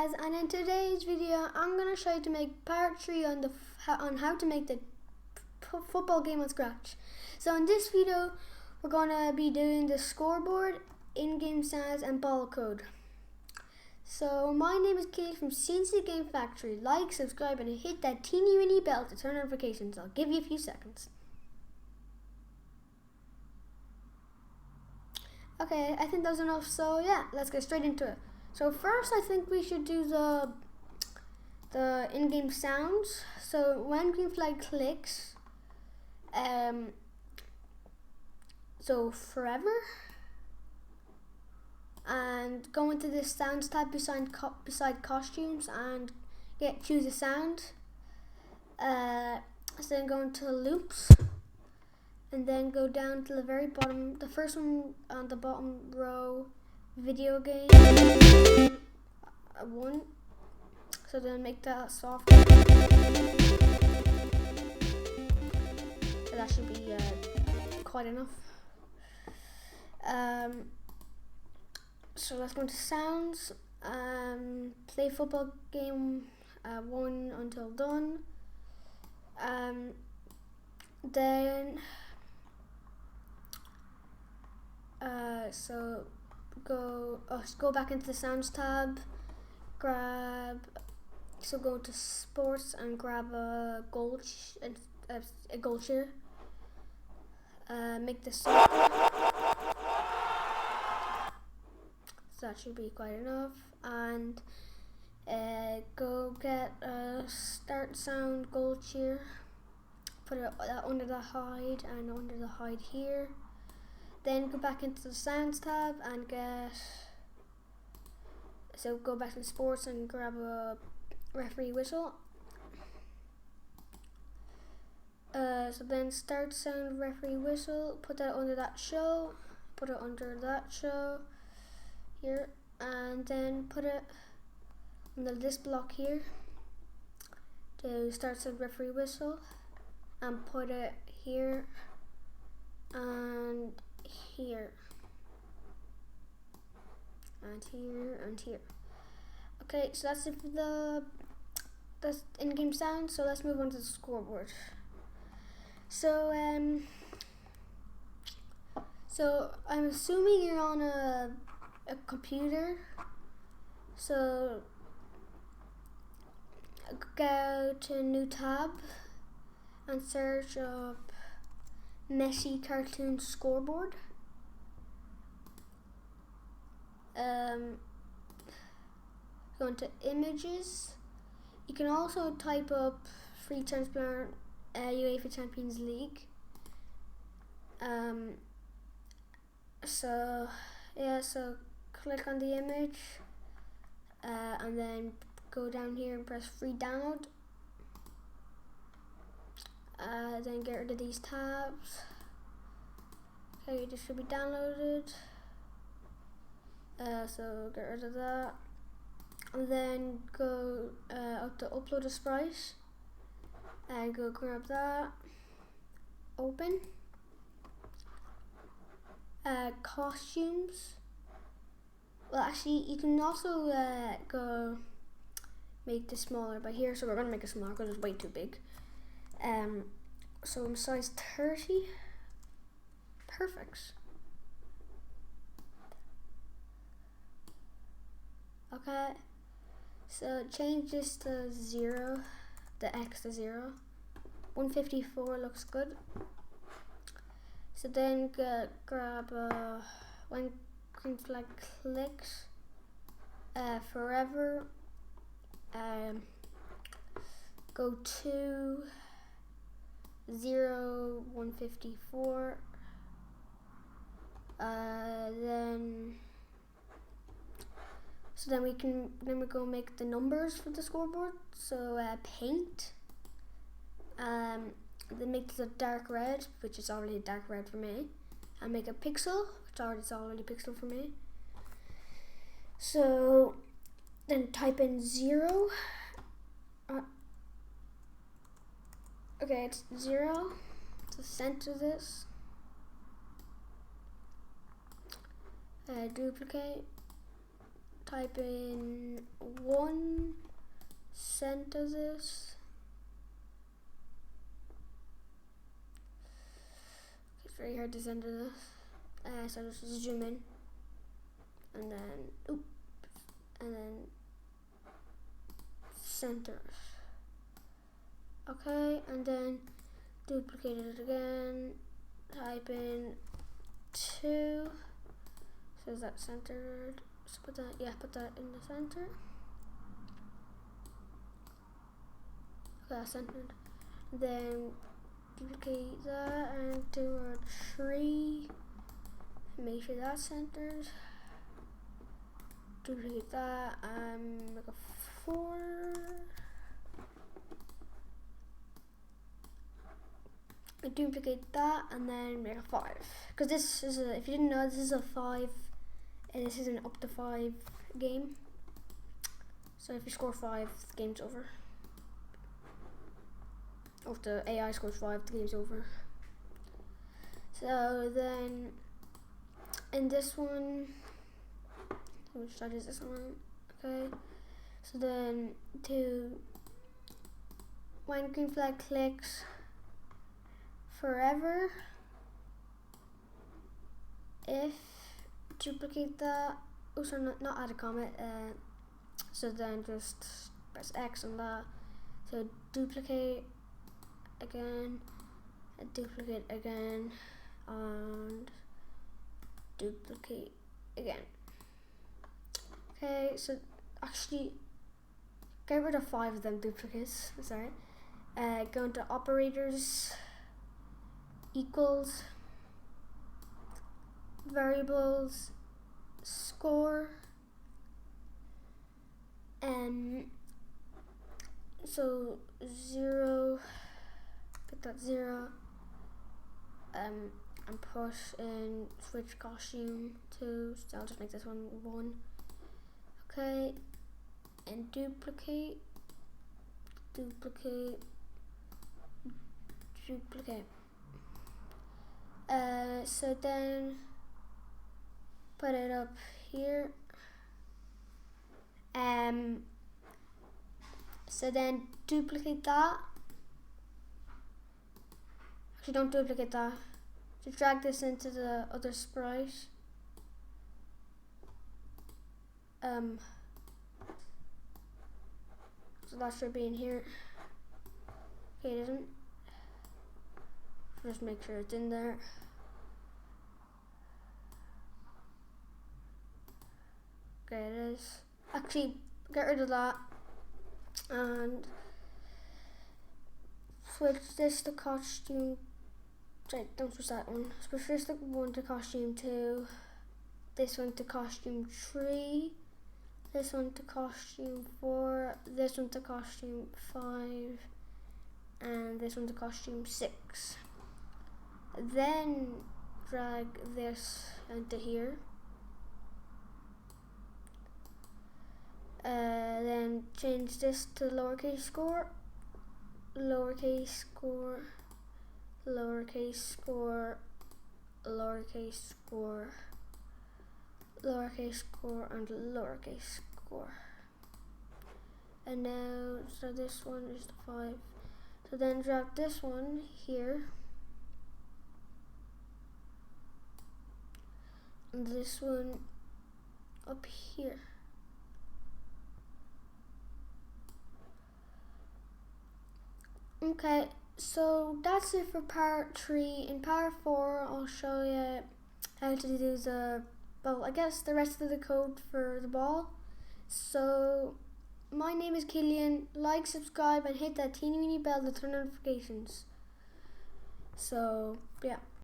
And in today's video, I'm gonna show you to make part 3 on how to make the football game on Scratch. So in this video, we're gonna be doing the scoreboard, in-game stats, and ball code. So my name is Kate from CNC Game Factory. Like, subscribe, and hit that teeny weeny bell to turn notifications. I'll give you a few seconds. Okay, I think that's enough. So yeah, let's get straight into it. So first, I think we should do the in-game sounds. So when green flag clicks, so forever, and go into the sounds tab beside costumes and choose a sound. So then go into loops, and then go down to the very bottom, the first one on the bottom row, video game 1. So then make that soft. So that should be quite enough. So let's go into sounds. Play football game 1 until done. Then so go back into the sounds tab, go to sports and grab a goal cheer. Make the soccer. So that should be quite enough. And go get a start sound goal cheer. Put it under the hide and under the hide here. Then go back into the sounds tab and go back to sports and grab a referee whistle. So then start sound referee whistle, put that under that show, here, and then put it under this block here to start sound referee whistle, and put it here and here and here and here. Okay, so that's it for the in-game sound. So let's move on to the scoreboard. So I'm assuming you're on a computer. So go to a new tab and search up Messi cartoon scoreboard. Go into images. You can also type up free transparent UEFA Champions League. So click on the image, and then go down here and press free download. Then get rid of these tabs. Okay, this should be downloaded. So get rid of that, and then go up to upload a sprite, and go grab that. Open. Costumes. Well, actually, you can also go make this smaller by here. So we're gonna make it smaller because it's way too big. So I'm size 30. Perfect. Okay. So change this to 0. The X to 0. 154 looks good. So then grab when green flag clicks, forever. Go to 0, 154. Then we go make the numbers for the scoreboard. So paint. Then make this a dark red, which is already a dark red for me, and make a pixel, which is already pixel for me. So then type in 0. Okay, it's 0 to center this. Duplicate. type in 1, center this. It's very hard to center this. So just zoom in, and then and then center it. Okay, and then duplicate it again. Type in 2. So is that centered? So put that in the center. Okay, that's centered. Then duplicate that and do a tree. Make sure that's centered. Duplicate that and make a 4. Duplicate that and then make a 5. Because this is if you didn't know, this is a 5, and this is an up to 5 game. So if you score 5, the game's over. Or if the AI scores 5, the game's over. So then in this one, which side is this one? Okay. So then when green flag clicks forever, if duplicate that, oh sorry, not add a comment, so then just press X on that. So duplicate again, and duplicate again, and duplicate again. Okay, so actually get rid of 5 of them duplicates, sorry. Go into operators, equals, variables, score, and so 0, put that 0, and push in switch costume to, so I'll just make this one 1. Okay, and duplicate, so then put it up here. So then duplicate that. Actually, don't duplicate that. Just drag this into the other sprite. So that should be in here. Okay, it isn't. Just make sure it's in there. Okay, it is. Actually, get rid of that and switch this to costume. Sorry, don't switch that one. Switch this one to costume 2. This one to costume 3. This one to costume 4. This one to costume 5. And this one to costume 6. Then drag this into here. Then change this to lowercase score, lowercase score, lowercase score, lowercase score, lowercase score, and lowercase score. And now, so this one is the 5. So then drag this one here, and this one up here. Okay, so that's it for part 3. In part 4, I'll show you how to do the, well, I guess the rest of the code for the ball. So, my name is Killian. Like, subscribe, and hit that teeny weeny bell to turn notifications. So, yeah.